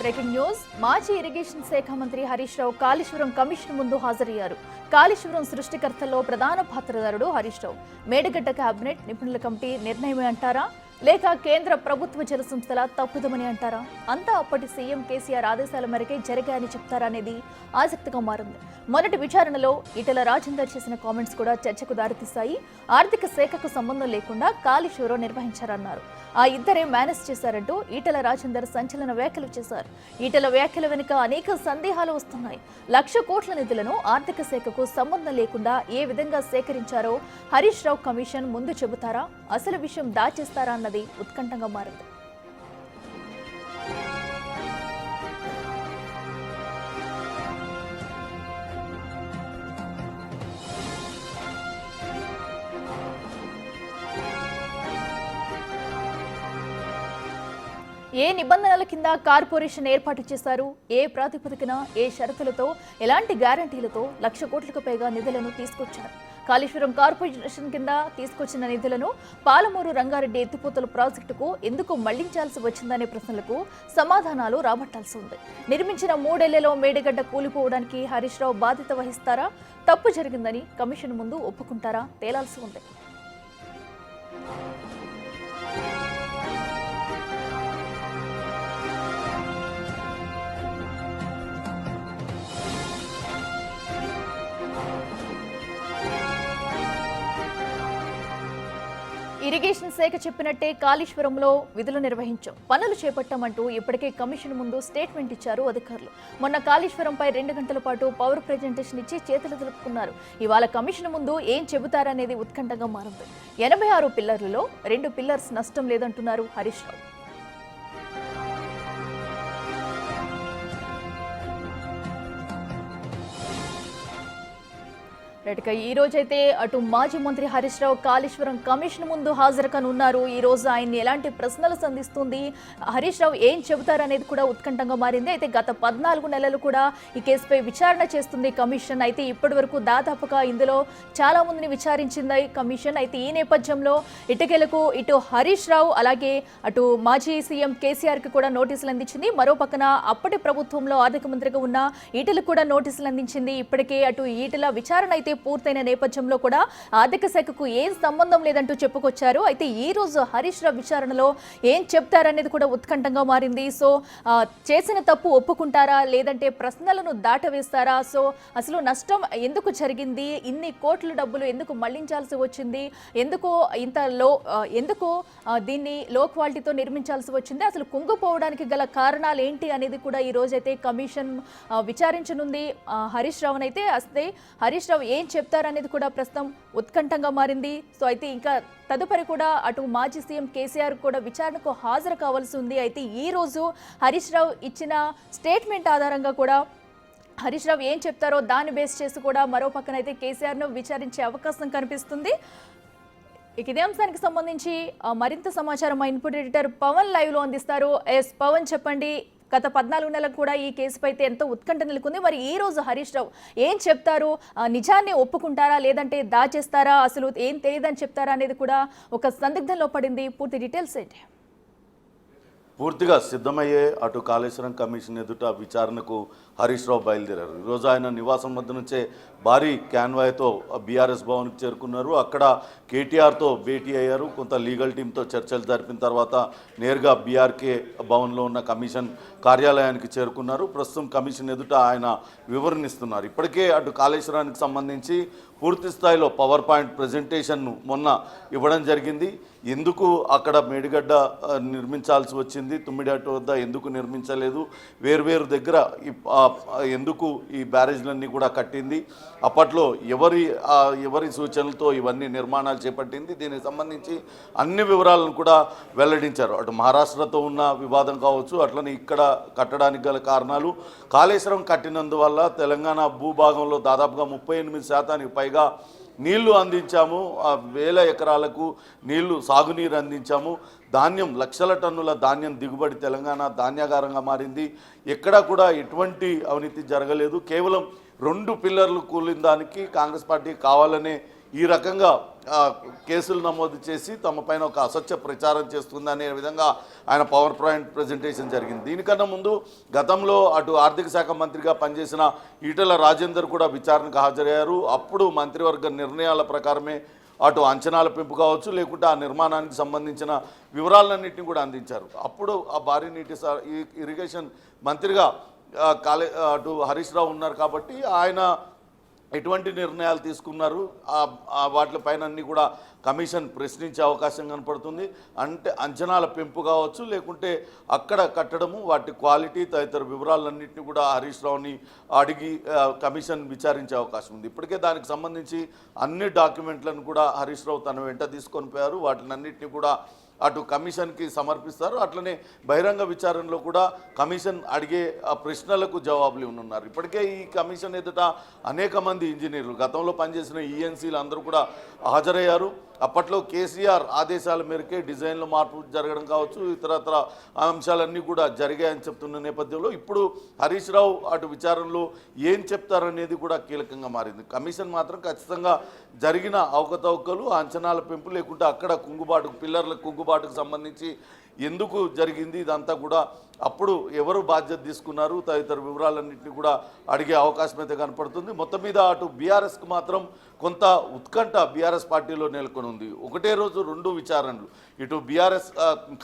Breaking news. మాజీ irrigation శాఖ మంత్రి హరీష్ రావు కాళేశ్వరం కమిషన్ ముందు హాజరయ్యారు. కాళేశ్వరం సృష్టికర్తల్లో ప్రధాన పాత్రధారుడు హరీష్ రావు. మేడిగడ్డ కేబినెట్ నిపుణుల కమిటీ నిర్ణయమే అంటారా, లేక కేంద్ర ప్రభుత్వ జల సంస్థల తప్పుదమని అంటారా? అంతా అప్పటి సీఎం కేసీఆర్ ఆదేశాల మేరకే జరిగాయని చెప్తారా అనేది ఆసక్తిగా మారింది. మొదటి విచారణలో ఈటెల రాజేందర్ చేసిన కామెంట్స్ కూడా చర్చకు దారితీశాయి. ఆర్థిక శాఖకు సంబంధం లేకుండా కాళేశ్వరం నిర్వహించారన్నారు. ఆ ఇద్దరే మేనేజ్ చేశారంటూ ఈటెల రాజేందర్ సంచలన వ్యాఖ్యలు చేశారు. ఈటెల వ్యాఖ్యల వెనుక అనేక సందేహాలు వస్తున్నాయి. 1,00,000 కోట్ల నిధులను ఆర్థిక శాఖకు సంబంధం లేకుండా ఏ విధంగా సేకరించారో హరీష్ రావు కమిషన్ ముందు చెబుతారా, అసలు విషయం దాచేస్తారా అన్నది ఉత్కంఠంగా మారింది. ఏ నిబంధనల కింద కార్పొరేషన్ ఏర్పాటు చేశారు, ఏ ప్రాతిపదికన, ఏ షరతులతో, ఎలాంటి గ్యారంటీలతో 1,00,000 కోట్లకు పైగా నిధులను తీసుకొచ్చారు? కాళేశ్వరం కార్పొరేషన్ కింద తీసుకొచ్చిన నిధులను పాలమూరు రంగారెడ్డి ఎత్తిపోతల ప్రాజెక్టుకు ఎందుకు మళ్లించాల్సి వచ్చిందనే ప్రశ్నలకు సమాధానాలు రాబట్టాల్సి ఉంది. నిర్మించిన 3 ఏళ్లలో మేడిగడ్డ కూలిపోవడానికి హరీష్ రావు బాధ్యత వహిస్తారా, తప్పు జరిగిందని కమిషన్ ముందు ఒప్పుకుంటారా తేలాల్సి ఉంది. ఇరిగేషన్ శాఖ చెప్పినట్టే కాళేశ్వరంలో విధులు నిర్వహించాం, పనులు చేపట్టామంటూ ఇప్పటికే కమిషన్ ముందు స్టేట్మెంట్ ఇచ్చారు అధికారులు. మొన్న కాళేశ్వరంపై 2 గంటల పాటు పవర్ ప్రెజెంటేషన్ ఇచ్చి చేతులు దులుపుకున్నారు. ఇవాళ కమిషన్ ముందు ఏం చెబుతారనేది ఉత్కంఠంగా మారింది. 86 పిల్లర్లలో 2 పిల్లర్స్ నష్టం లేదంటున్నారు హరీష్ రావు. ఈ రోజైతే అటు మాజీ మంత్రి హరీష్ రావు కాళేశ్వరం కమిషన్ ముందు హాజరు కానున్నారు. ఈ రోజు ఆయన్ని ఎలాంటి ప్రశ్నలు సంధిస్తుంది, హరీష్ రావు ఏం చెబుతారనేది కూడా ఉత్కంఠంగా మారింది. అయితే గత 14 నెలలు కూడా ఈ కేసుపై విచారణ చేస్తుంది కమిషన్. అయితే ఇప్పటి వరకు దాదాపుగా ఇందులో చాలా మందిని విచారించింది కమిషన్. అయితే ఈ నేపథ్యంలో ఇటుకెలకు ఇటు హరీష్ రావు అలాగే అటు మాజీ సీఎం కేసీఆర్ కి కూడా నోటీసులు అందించింది. మరో పక్కన అప్పటి ప్రభుత్వంలో ఆర్థిక మంత్రిగా ఉన్న ఈటెలకు కూడా నోటీసులు అందించింది. ఇప్పటికే అటు ఈటెల విచారణ అయితే పూర్తయిన నేపథ్యంలో కూడా ఆర్థిక శాఖకు ఏం సంబంధం లేదంటూ చెప్పుకొచ్చారు. అయితే ఈ రోజు హరీష్ రావు విచారణలో ఏం చెప్తారనేది కూడా ఉత్కంఠంగా మారింది. సో చేసిన తప్పు ఒప్పుకుంటారా, లేదంటే ప్రశ్నలను దాటవేస్తారా? సో అసలు నష్టం ఎందుకు జరిగింది, ఇన్ని కోట్ల డబ్బులు ఎందుకు మళ్లించాల్సి వచ్చింది, ఎందుకు దీన్ని లో క్వాలిటీతో నిర్మించాల్సి వచ్చింది, అసలు కుంగిపోవడానికి గల కారణాలు ఏంటి అనేది కూడా ఈ రోజైతే కమిషన్ విచారించనుంది హరీష్ రావునైతే. అయితే హరీష్ రావు ఏం చెప్తారనేది కూడా ప్రస్తుతం ఉత్కంఠంగా మారింది. సో అయితే ఇంకా తదుపరి కూడా అటు మాజీ సీఎం కేసీఆర్ కూడా విచారణకు హాజరు కావాల్సి ఉంది. అయితే ఈ రోజు హరీష్ రావు ఇచ్చిన స్టేట్మెంట్ ఆధారంగా కూడా హరీష్ రావు ఏం చెప్తారో దాన్ని బేస్ చేసి కూడా మరో పక్కన అయితే కేసీఆర్ను విచారించే అవకాశం కనిపిస్తుంది. ఇక ఇదే అంశానికి సంబంధించి మరింత సమాచారం మా ఇన్పుట్ ఎడిటర్ పవన్ లైవ్ లో అందిస్తారు. ఎస్ పవన్, చెప్పండి. గత 14 నెలలకు కూడా ఈ కేసుపై అయితే ఎంతో ఉత్కంఠ నెలకొంది. మరి ఈ రోజు హరీష్ రావు ఏం చెప్తారు, నిజాన్ని ఒప్పుకుంటారా, లేదంటే దాచేస్తారా, అసలు ఏం తెలియదని చెప్తారా అనేది కూడా ఒక సందిగ్ధంలో పడింది. పూర్తి డీటెయిల్స్ ఏంటి? పూర్తిగా సిద్ధమయ్యే అటు కాళేశ్వరం కమిషన్ ఎదుట విచారణకు హరీష్ రావు బయలుదేరారు. ఈరోజు ఆయన నివాసం వద్ద నుంచే భారీ క్యాన్వాయ్తో బీఆర్ఎస్ భవన్కి చేరుకున్నారు. అక్కడ కేటీఆర్తో భేటీ అయ్యారు. కొంత లీగల్ టీంతో చర్చలు జరిపిన తర్వాత నేరుగా బీఆర్కే భవన్లో ఉన్న కమిషన్ కార్యాలయానికి చేరుకున్నారు. ప్రస్తుతం కమిషన్ ఎదుట ఆయన వివరణిస్తున్నారు. ఇప్పటికే అటు కాళేశ్వరానికి సంబంధించి పూర్తి స్థాయిలో పవర్ పాయింట్ ప్రజెంటేషన్ను మొన్న ఇవ్వడం జరిగింది. ఎందుకు అక్కడ మేడిగడ్డ నిర్మించాల్సి వచ్చింది, తుమ్మిడిహట్టు వద్ద ఎందుకు నిర్మించలేదు, వేర్వేరు దగ్గర ఎందుకు ఈ బ్యారేజ్లన్నీ కూడా కట్టింది, అప్పట్లో ఎవరి సూచనలతో ఇవన్నీ నిర్మాణాలు చేపట్టింది, దీనికి సంబంధించి అన్ని వివరాలను కూడా వెల్లడించారు. అటు మహారాష్ట్రతో ఉన్న వివాదం కావచ్చు, అట్లనే ఇక్కడ కట్టడానికి గల కారణాలు, కాళేశ్వరం కట్టినందువల్ల తెలంగాణ భూభాగంలో దాదాపుగా 38% పైగా నీళ్లు అందించాము, 1000 ఎకరాలకు నీళ్లు సాగునీరు అందించాము, ధాన్యం లక్షల టన్నుల ధాన్యం దిగుబడి తెలంగాణ ధాన్యాగారంగా మారింది, ఎక్కడా కూడా ఎటువంటి అవినీతి జరగలేదు, కేవలం 2 పిల్లర్లు కూలిన దానికి కాంగ్రెస్ పార్టీ కావాలనే ఈ రకంగా కేసులు నమోదు చేసి తమ పైన ఒక అసత్య ప్రచారం చేస్తుంది అనే విధంగా ఆయన పవర్ పాయింట్ ప్రజెంటేషన్ జరిగింది. దీనికన్నా ముందు గతంలో అటు ఆర్థిక శాఖ మంత్రిగా పనిచేసిన ఈటెల రాజేందర్ కూడా విచారణకు హాజరయ్యారు. అప్పుడు మంత్రివర్గ నిర్ణయాల ప్రకారమే అటు అంచనాల పెంపు కావచ్చు, లేకుంటే ఆ నిర్మాణానికి సంబంధించిన వివరాలన్నింటినీ కూడా అందించారు. అప్పుడు ఆ భారీ నీటి ఇరిగేషన్ మంత్రిగా అటు హరీష్ రావు ఉన్నారు కాబట్టి ఆయన ఎటువంటి నిర్ణయాలు తీసుకున్నారు వాటిపైన అన్నీ కూడా కమిషన్ ప్రశ్నించే అవకాశం కనపడుతుంది. అంటే అంచనాల పెంపు కావచ్చు, లేకుంటే అక్కడ కట్టడము, వాటి క్వాలిటీ తదితర వివరాలన్నింటినీ కూడా హరీష్ రావుని అడిగి కమిషన్ విచారించే అవకాశం ఉంది. ఇప్పటికే దానికి సంబంధించి అన్ని డాక్యుమెంట్లను కూడా హరీష్ రావు తన వెంట తీసుకొని పోయారు. వాటిని అన్నింటినీ కూడా అటు కమిషన్కి సమర్పిస్తారు. అట్లనే బహిరంగ విచారణలో కూడా కమిషన్ అడిగే ప్రశ్నలకు జవాబులు ఇవ్వనున్నారు. ఇప్పటికే ఈ కమిషన్ ఎదుట అనేక మంది ఇంజనీర్లు, గతంలో పనిచేసిన ఈఎన్సీలు అందరూ కూడా హాజరయ్యారు. అప్పట్లో కేసీఆర్ ఆదేశాల మేరకే డిజైన్లో మార్పు జరగడం కావచ్చు, ఇతరత్ర అంశాలన్నీ కూడా జరిగాయని చెప్తున్న నేపథ్యంలో ఇప్పుడు హరీష్ రావు అటు విచారణలో ఏం చెప్తారనేది కూడా కీలకంగా మారింది. కమిషన్ మాత్రం ఖచ్చితంగా జరిగిన అవకతవకలు, అంచనాల పెంపు, లేకుంటే అక్కడ పిల్లర్ల కుంగుబాటుకు సంబంధించి ఎందుకు జరిగింది ఇదంతా కూడా అప్పుడు ఎవరు బాధ్యత తీసుకున్నారు తదితర వివరాలన్నింటినీ కూడా అడిగే అవకాశం అయితే కనపడుతుంది. మొత్తం మీద అటు బీఆర్ఎస్కి మాత్రం కొంత ఉత్కంఠ బీఆర్ఎస్ పార్టీలో నెలకొని ఉంది. ఒకటే రోజు రెండు విచారణలు, ఇటు బీఆర్ఎస్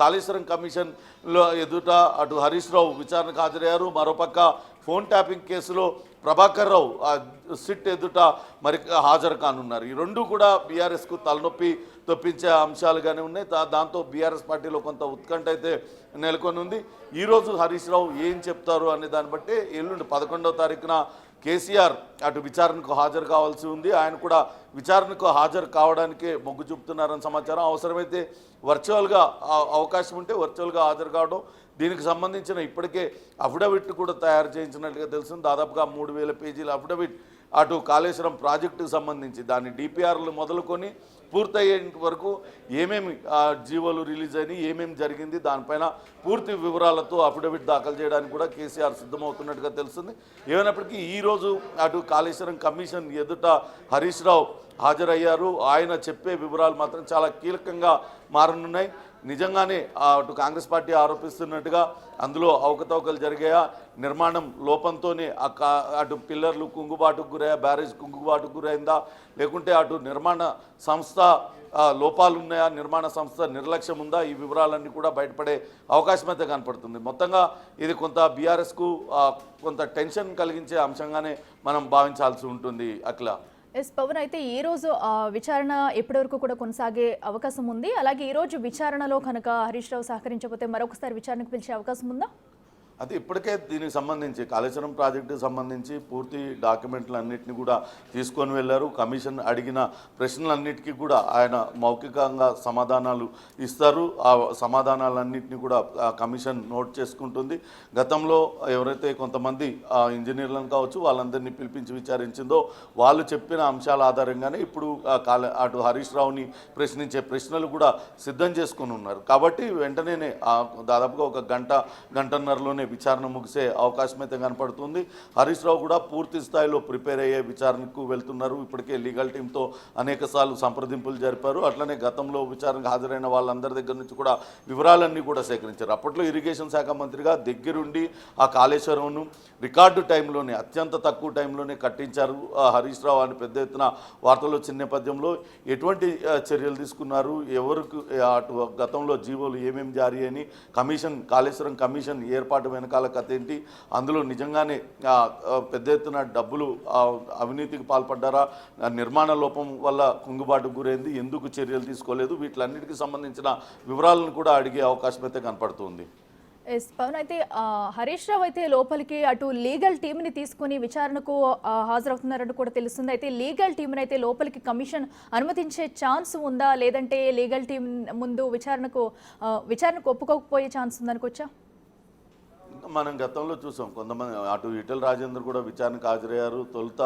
కాళేశ్వరం కమిషన్లో ఎదుట అటు హరీష్ రావు విచారణకు హాజరయ్యారు. మరోపక్క ఫోన్ ట్యాపింగ్ కేసులో ప్రభాకర్ రావు సిట్ ఎదుట మరి హాజరు కానున్నారు. ఈ రెండు కూడా బీఆర్ఎస్కు తలనొప్పి తప్పించే అంశాలుగానే ఉన్నాయి. దాంతో బీఆర్ఎస్ పార్టీలో కొంత ఉత్కంఠ అయితే నెలకొని ఉంది. ఈరోజు హరీష్ రావు ఏం చెప్తారు అనే దాన్ని బట్టి ఎల్లుండి 11వ తారీఖున కేసీఆర్ అటు విచారణకు హాజరు కావాల్సి ఉంది. ఆయన కూడా విచారణకు హాజరు కావడానికే మొగ్గు చూపుతున్నారని సమాచారం. అవసరమైతే వర్చువల్గా అవకాశం ఉంటే వర్చువల్గా హాజరు కావడం, దీనికి సంబంధించిన ఇప్పటికే అఫిడవిట్ కూడా తయారు చేయించినట్టుగా తెలుస్తుంది. దాదాపుగా 3000 పేజీల అఫిడవిట్ అటు కాళేశ్వరం ప్రాజెక్టుకు సంబంధించి దాని డిపిఆర్లు మొదలుకొని పూర్తయ్యే వరకు ఏమేమి జీవోలు రిలీజ్ అయినాయి, ఏమేమి జరిగింది, దానిపైన పూర్తి వివరాలతో అఫిడవిట్ దాఖలు చేయడానికి కూడా కేసీఆర్ సిద్ధమవుతున్నట్టుగా తెలుస్తుంది. ఏమైనప్పటికీ ఈరోజు అటు కాళేశ్వరం కమిషన్ ఎదుట హరీష్ రావు హాజరయ్యారు. ఆయన చెప్పే వివరాలు మాత్రం చాలా కీలకంగా మారనున్నాయి. నిజంగానే అటు కాంగ్రెస్ పార్టీ ఆరోపిస్తున్నట్టుగా అందులో అవకతవకలు జరిగాయా, నిర్మాణం లోపంతోనే అటు పిల్లర్లు కుంగుబాటుకు గురయ్యా, బ్యారేజ్ కుంగుబాటుకు గురైందా, లేకుంటే అటు నిర్మాణ సంస్థ లోపాలు ఉన్నాయా, నిర్మాణ సంస్థ నిర్లక్ష్యం ఉందా, ఈ వివరాలన్నీ కూడా బయటపడే అవకాశం అయితే కనపడుతుంది. మొత్తంగా ఇది కొంత బీఆర్ఎస్కు కొంత టెన్షన్ కలిగించే అంశంగానే మనం భావించాల్సి ఉంటుంది. అఖిల. ఎస్ పవన్, అయితే ఈ రోజు విచారణ ఎప్పటి వరకు కూడా కొనసాగే అవకాశం ఉంది? అలాగే ఈ రోజు విచారణలో కనుక హరీష్ రావు సహకరించకపోతే మరొకసారి విచారణకు పిలిచే అవకాశం ఉందా? అయితే ఇప్పటికే దీనికి సంబంధించి కాళేశ్వరం ప్రాజెక్టుకు సంబంధించి పూర్తి డాక్యుమెంట్లన్నింటినీ కూడా తీసుకొని వెళ్ళారు. కమిషన్ అడిగిన ప్రశ్నలన్నిటికీ కూడా ఆయన మౌఖికంగా సమాధానాలు ఇస్తారు. ఆ సమాధానాలన్నింటినీ కూడా కమిషన్ నోట్ చేసుకుంటుంది. గతంలో ఎవరైతే కొంతమంది ఇంజనీర్లను కావచ్చు వాళ్ళందరినీ పిలిపించి విచారించిందో వాళ్ళు చెప్పిన అంశాల ఆధారంగానే ఇప్పుడు అటు హరీష్ రావుని ప్రశ్నించే ప్రశ్నలు కూడా సిద్ధం చేసుకుని ఉన్నారు. కాబట్టి వెంటనే దాదాపుగా ఒక గంటన్నరలోనే విచారణ ముగిసే అవకాశం అయితే కనపడుతుంది. హరీష్ రావు కూడా పూర్తి స్థాయిలో ప్రిపేర్ అయ్యే విచారణకు వెళ్తున్నారు. ఇప్పటికే లీగల్ టీంతో అనేకసార్లు సంప్రదింపులు జరిపారు. అట్లనే గతంలో విచారణకు హాజరైన వాళ్ళందరి దగ్గర నుంచి కూడా వివరాలన్నీ కూడా సేకరించారు. అప్పట్లో ఇరిగేషన్ శాఖ మంత్రిగా దగ్గరుండి ఆ కాళేశ్వరంను రికార్డు టైంలోనే, అత్యంత తక్కువ టైంలోనే కట్టించారు హరీష్ రావు అని పెద్ద ఎత్తున వార్తలు వచ్చిన నేపథ్యంలో ఎటువంటి చర్యలు తీసుకున్నారు, ఎవరికి అటు గతంలో జీవోలు ఏమేమి జారీ అని కాళేశ్వరం కమిషన్ ఏర్పాటు వెనకాల కథ ఏంటి, అందులో నిజంగానే పెద్ద ఎత్తున డబ్బులు అవినీతికి పాల్పడ్డారా, నిర్మాణ లోపం వల్ల కుంగుబాటుకు గురైంది, ఎందుకు చర్యలు తీసుకోలేదు, వీటిలన్నిటికీ సంబంధించిన వివరాలను కూడా అడిగే అవకాశం అయితే కనపడుతుంది. ఎస్ పవన్, అయితే హరీష్ రావు అయితే లోపలికి అటు లీగల్ టీంని తీసుకుని విచారణకు హాజరవుతున్నారని కూడా తెలుస్తుంది. అయితే లీగల్ టీంని అయితే లోపలికి కమిషన్ అనుమతించే ఛాన్స్ ఉందా, లేదంటే లీగల్ టీం ముందు విచారణకు ఒప్పుకోకపోయే ఛాన్స్ ఉందనుకోవచ్చా? మనం గతంలో చూసాం కొంతమంది అటు ఈటెల రాజేందర్ కూడా విచారణకు హాజరయ్యారు. తొలుత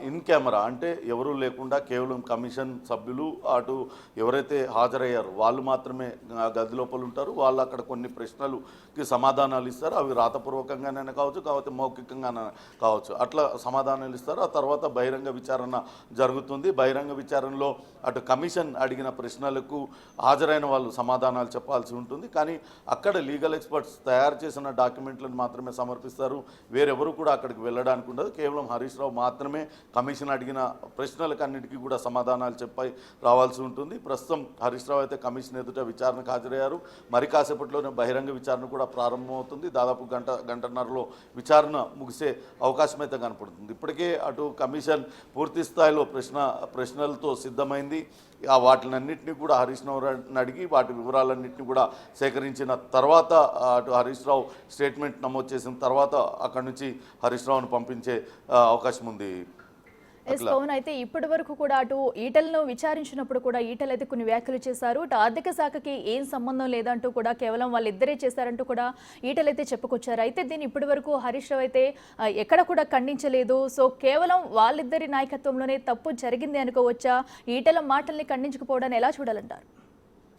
ఇన్ కెమెరా అంటే ఎవరూ లేకుండా కేవలం కమిషన్ సభ్యులు అటు ఎవరైతే హాజరయ్యారో వాళ్ళు మాత్రమే గది లోపల ఉంటారు. వాళ్ళు అక్కడ కొన్ని ప్రశ్నలకి సమాధానాలు ఇస్తారు. అవి రాతపూర్వకంగానే కావచ్చు, కాకపోతే మౌఖికంగానే కావచ్చు, అట్లా సమాధానాలు ఇస్తారు. ఆ తర్వాత బహిరంగ విచారణ జరుగుతుంది. బహిరంగ విచారణలో అటు కమిషన్ అడిగిన ప్రశ్నలకు హాజరైన వాళ్ళు సమాధానాలు చెప్పాల్సి ఉంటుంది. కానీ అక్కడ లీగల్ ఎక్స్పర్ట్స్ తయారు చేసిన డాక్యుమెంట్లను మాత్రమే సమర్పిస్తారు. వేరెవరు కూడా అక్కడికి వెళ్ళడానికి ఉండదు. కేవలం హరీష్ రావు మాత్రమే కమిషన్ అడిగిన ప్రశ్నలకు అన్నిటికీ కూడా సమాధానాలు చెప్పి రావాల్సి ఉంటుంది. ప్రస్తుతం హరీష్ రావు అయితే కమిషన్ ఎదుట విచారణకు హాజరయ్యారు. మరి కాసేపట్లోనే బహిరంగ విచారణ కూడా ప్రారంభమవుతుంది. దాదాపు గంటన్నరలో విచారణ ముగిసే అవకాశం అయితే కనపడుతుంది. ఇప్పటికే అటు కమిషన్ పూర్తి స్థాయిలో ప్రశ్నలతో సిద్ధమైంది. వాటినన్నింటినీ కూడా హరీష్ రావుని అడిగి వాటి వివరాలన్నింటినీ కూడా సేకరించిన తర్వాత అటు హరీష్ రావు స్టేట్మెంట్ నమోదు చేసిన తర్వాత అక్కడి నుంచి హరీష్ రావును పంపించే అవకాశం ఉంది. పవన్, అయితే ఇప్పటి వరకు కూడా అటు ఈటలను విచారించినప్పుడు కూడా ఈటలు అయితే కొన్ని వ్యాఖ్యలు చేశారు. అటు ఆర్థిక శాఖకి ఏం సంబంధం లేదంటూ కూడా కేవలం వాళ్ళిద్దరే చేశారంటూ కూడా ఈటలు అయితే చెప్పుకొచ్చారు. అయితే దీన్ని ఇప్పటి వరకు హరీష్ రావు అయితే ఎక్కడ కూడా ఖండించలేదు. సో కేవలం వాళ్ళిద్దరి నాయకత్వంలోనే తప్పు జరిగింది అనుకోవచ్చా? ఈటల మాటల్ని ఖండించకపోవడాన్ని ఎలా చూడాలంటారు?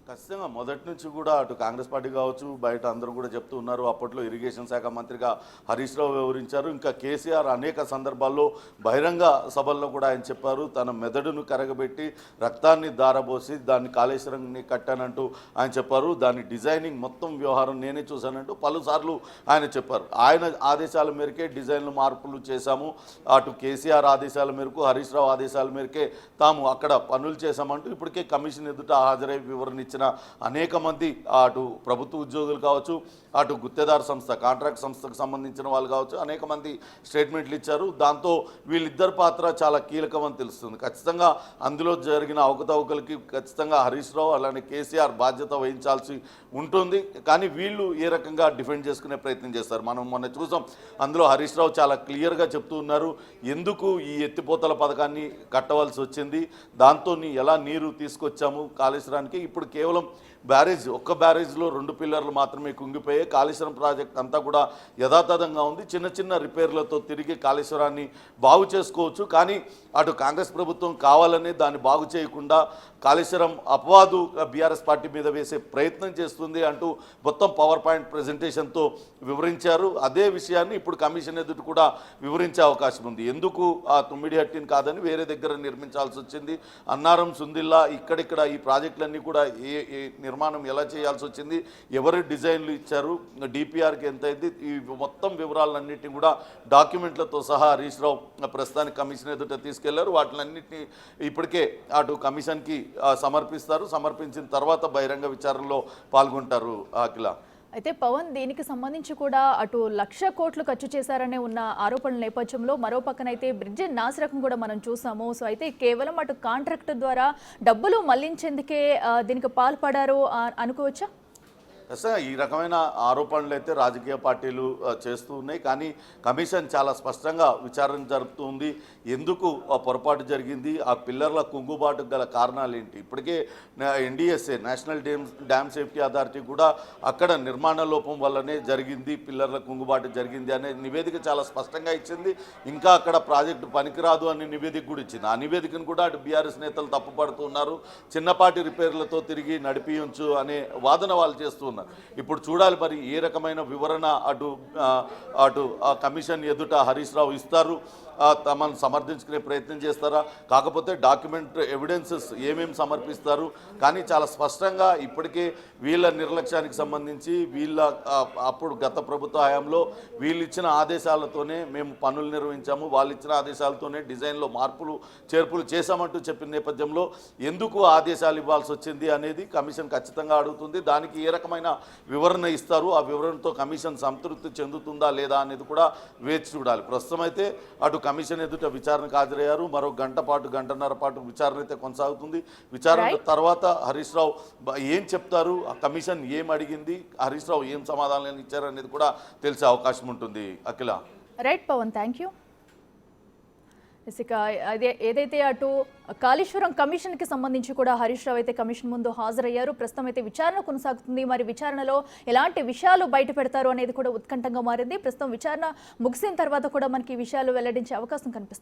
ఖచ్చితంగా మొదటి నుంచి కూడా అటు కాంగ్రెస్ పార్టీ కావచ్చు, బయట అందరూ కూడా చెప్తూ ఉన్నారు. అప్పట్లో ఇరిగేషన్ శాఖ మంత్రిగా హరీష్ రావు వివరించారు. ఇంకా కేసీఆర్ అనేక సందర్భాల్లో బహిరంగ సభల్లో కూడా ఆయన చెప్పారు. తన మెదడును కరగబెట్టి రక్తాన్ని దారబోసి దాన్ని కాళేశ్వరాన్ని కట్టానంటూ ఆయన చెప్పారు. దాని డిజైనింగ్ మొత్తం వ్యవహారం నేనే చూశానంటూ పలుసార్లు ఆయన చెప్పారు. ఆయన ఆదేశాల మేరకే డిజైన్లు మార్పులు చేశాము. అటు కేసీఆర్ ఆదేశాల మేరకు, హరీష్ రావు ఆదేశాల మేరకే తాము అక్కడ పనులు చేశామంటూ ఇప్పటికే కమిషన్ ఎదుట హాజరై వివరణ అనేక మంది అటు ప్రభుత్వ ఉద్యోగులు కావచ్చు, అటు గుత్తేదారు సంస్థ కాంట్రాక్ట్ సంస్థకు సంబంధించిన వాళ్ళు కావచ్చు, అనేక మంది స్టేట్మెంట్లు ఇచ్చారు. దాంతో వీళ్ళిద్దరి పాత్ర చాలా కీలకమని తెలుస్తుంది. ఖచ్చితంగా అందులో జరిగిన అవకతవకలకి ఖచ్చితంగా హరీష్ రావు అలానే కేసీఆర్ బాధ్యత వహించాల్సి ఉంటుంది. కానీ వీళ్ళు ఏ రకంగా డిఫెండ్ చేసుకునే ప్రయత్నం చేస్తారు. మనం మొన్న చూసాం. అందులో హరీష్ రావు చాలా క్లియర్గా చెప్తూ ఉన్నారు, ఎందుకు ఈ ఎత్తిపోతల పథకాన్ని కట్టవలసి వచ్చింది, దాంతో ఎలా నీరు తీసుకొచ్చాము కాళేశ్వరానికి. ఇప్పుడు కేవలం బ్యారేజ్, ఒక్క బ్యారేజ్లో 2 పిల్లర్లు మాత్రమే కుంగిపోయాయి. కాళేశ్వరం ప్రాజెక్ట్ అంతా కూడా యథాతథంగా ఉంది. చిన్న చిన్న రిపేర్లతో తిరిగి కాళేశ్వరాన్ని బాగు చేసుకోవచ్చు. కానీ అటు కాంగ్రెస్ ప్రభుత్వం కావాలనే దాన్ని బాగు చేయకుండా కాళేశ్వరం అపవాదు బీఆర్ఎస్ పార్టీ మీద వేసే ప్రయత్నం చేస్తుంది అంటూ మొత్తం పవర్ పాయింట్ ప్రెజెంటేషన్తో వివరించారు. అదే విషయాన్ని ఇప్పుడు కమిషన్ ఎదుట కూడా వివరించే అవకాశం ఉంది. ఎందుకు ఆ తుమ్మిడిహట్టిని కాదని వేరే దగ్గర నిర్మించాల్సి వచ్చింది, అన్నారం, సుందిల్లా, ఇక్కడిక్కడ ఈ ప్రాజెక్టులన్నీ కూడా ఏ నిర్మాణం ఎలా చేయాల్సి వచ్చింది, ఎవరు డిజైన్లు ఇచ్చారు, డిపిఆర్కి ఎంత అయింది, ఈ మొత్తం వివరాలన్నింటినీ కూడా డాక్యుమెంట్లతో సహా హరీష్ రావు ప్రస్తుతానికి కమిషన్ ఎదుట తీసుకెళ్లారు. వాటిలన్నింటినీ ఇప్పటికే అటు కమిషన్కి సమర్పిస్తారు. సమర్పించిన తర్వాత బహిరంగ విచారణలో పాల్గొంటారు. అఖిల, అయితే పవన్, దీనికి సంబంధించి కూడా అటు 1,00,000 కోట్లు ఖర్చు చేశారనే ఉన్న ఆరోపణల నేపథ్యంలో మరో పక్కనైతే బ్రిడ్జి నాశరకం కూడా మనం చూసాము. సో అయితే కేవలం అటు కాంట్రాక్ట్ ద్వారా డబ్బులు మళ్లించేందుకే దీనికి పాల్పడారు అనుకోవచ్చా? ఖచ్చితంగా ఈ రకమైన ఆరోపణలు అయితే రాజకీయ పార్టీలు చేస్తూ ఉన్నాయి. కానీ కమిషన్ చాలా స్పష్టంగా విచారణ జరుపుతుంది. ఎందుకు ఆ పొరపాటు జరిగింది, ఆ పిల్లర్ల కుంగుబాటుకు గల కారణాలు ఏంటి. ఇప్పటికే NDSA national dam safety authority కూడా అక్కడ నిర్మాణ లోపం వల్లనే జరిగింది, పిల్లర్ల కుంగుబాటు జరిగింది అనే నివేదిక చాలా స్పష్టంగా ఇచ్చింది. ఇంకా అక్కడ ప్రాజెక్టు పనికిరాదు అనే నివేదిక కూడా ఇచ్చింది. ఆ నివేదికను కూడా అటు బీఆర్ఎస్ నేతలు తప్పుపడుతున్నారు. చిన్నపాటి రిపేర్లతో తిరిగి నడిపించు అనే వాదన వాళ్ళు చేస్తున్నారు. ఇప్పుడు చూడాలి మరి ఏ రకమైన వివరణ అటు కమిషన్ ఎదుట హరీష్ రావు ఇస్తారు. తమను సమర్థించుకునే ప్రయత్నం చేస్తారా, కాకపోతే డాక్యుమెంట్ ఎవిడెన్సెస్ ఏమేమి సమర్పిస్తారు. కానీ చాలా స్పష్టంగా ఇప్పటికే వీళ్ళ నిర్లక్ష్యానికి సంబంధించి అప్పుడు గత ప్రభుత్వ హయాంలో వీళ్ళు ఇచ్చిన ఆదేశాలతోనే మేము పనులు నిర్వహించాము, వాళ్ళు ఇచ్చిన ఆదేశాలతోనే డిజైన్లో మార్పులు చేర్పులు చేశామంటూ చెప్పిన నేపథ్యంలో ఎందుకు ఆదేశాలు ఇవ్వాల్సి వచ్చింది అనేది కమిషన్ ఖచ్చితంగా అడుగుతుంది. దానికి ఏ రకమైన వివరణ ఇస్తారు, ఆ వివరణతో కమిషన్ సంతృప్తి చెందుతుందా లేదా అనేది కూడా వేచి చూడాలి. ప్రస్తుతం అయితే అటు కమిషన్ ఎదుట విచారణకు హాజరయ్యారు. మరో గంటన్నర పాటు విచారణ అయితే కొనసాగుతుంది. విచారణ తర్వాత హరీష్ రావు ఏం చెప్తారు, ఆ కమిషన్ ఏం అడిగింది, హరీష్ రావు ఏం సమాధానాలు ఇచ్చారు అనేది కూడా తెలిసే అవకాశం ఉంటుంది. అఖిల, రైట్ పవన్, థ్యాంక్ యూ. ఇక అదే ఏదైతే అటు కాళేశ్వరం కమిషన్కి సంబంధించి కూడా హరీష్ రావు అయితే కమిషన్ ముందు హాజరయ్యారు. ప్రస్తుతం అయితే విచారణ కొనసాగుతుంది. మరి విచారణలో ఎలాంటి విషయాలు బయట పెడతారు అనేది కూడా ఉత్కంఠంగా మారింది. ప్రస్తుతం విచారణ ముగిసిన తర్వాత కూడా మనకి ఈ విషయాలు వెల్లడించే అవకాశం కనిపిస్తుంది.